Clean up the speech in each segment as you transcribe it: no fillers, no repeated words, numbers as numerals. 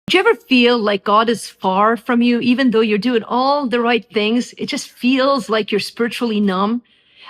Do you ever feel like God is far from you, even though you're doing all the right things? It just feels like you're spiritually numb.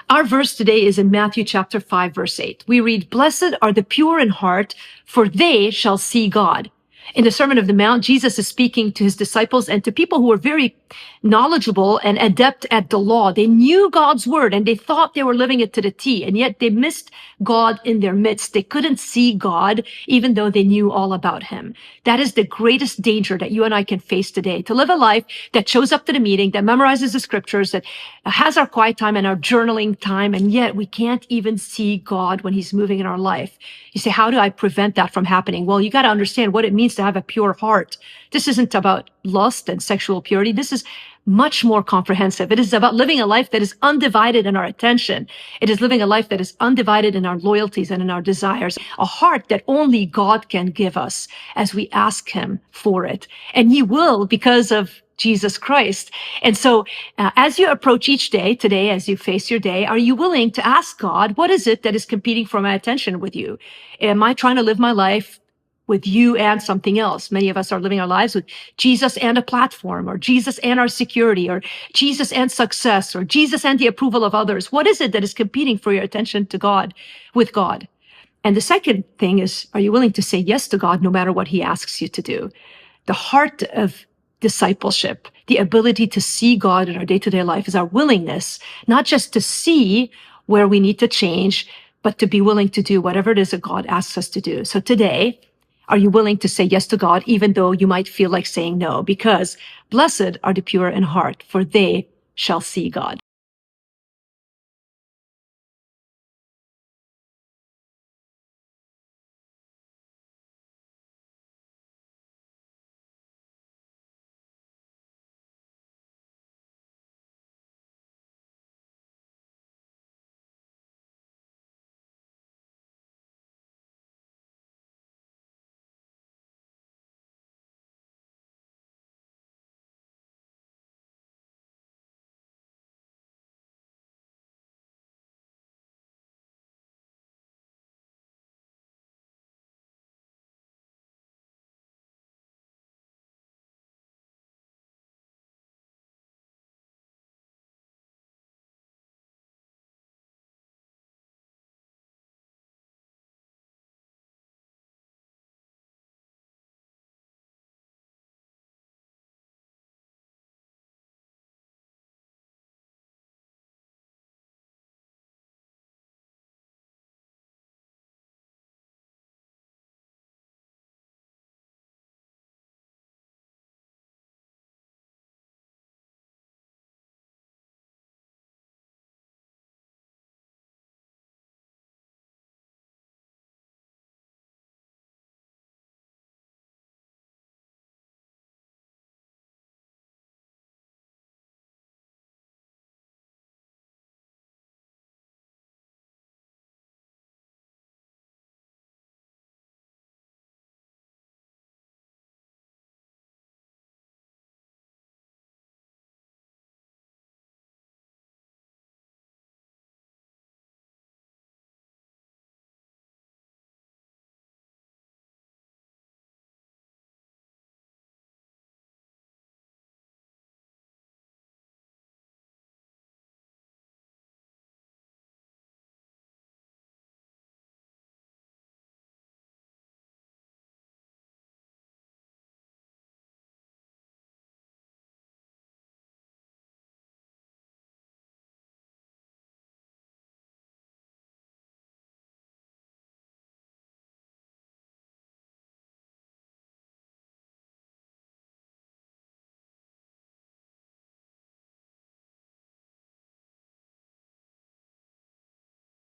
Our verse today is in Matthew chapter 5, verse 8. We read, "Blessed are the pure in heart, for they shall see God." In the Sermon of the Mount, Jesus is speaking to his disciples and to people who were very knowledgeable and adept at the law. They knew God's word and they thought they were living it to the T, and yet they missed God in their midst. They couldn't see God, even though they knew all about him. That is the greatest danger that you and I can face today, to live a life that shows up to the meeting, that memorizes the scriptures, that has our quiet time and our journaling time, and yet we can't even see God when he's moving in our life. You say, how do I prevent that from happening? Well, you got to understand what it means to have a pure heart. This isn't about lust and sexual purity. This is much more comprehensive. It is about living a life that is undivided in our attention. It is living a life that is undivided in our loyalties and in our desires. A heart that only God can give us as we ask him for it. And he will, because of Jesus Christ. And so as you approach each day today, as you face your day, are you willing to ask God, what is it that is competing for my attention with you? Am I trying to live my life with you and something else? Many of us are living our lives with Jesus and a platform, or Jesus and our security, or Jesus and success, or Jesus and the approval of others. What is it that is competing for your attention to God, with God? And the second thing is, are you willing to say yes to God no matter what he asks you to do? The heart of discipleship, the ability to see God in our day-to-day life, is our willingness, not just to see where we need to change, but to be willing to do whatever it is that God asks us to do. So today, are you willing to say yes to God, even though you might feel like saying no? Because blessed are the pure in heart, for they shall see God.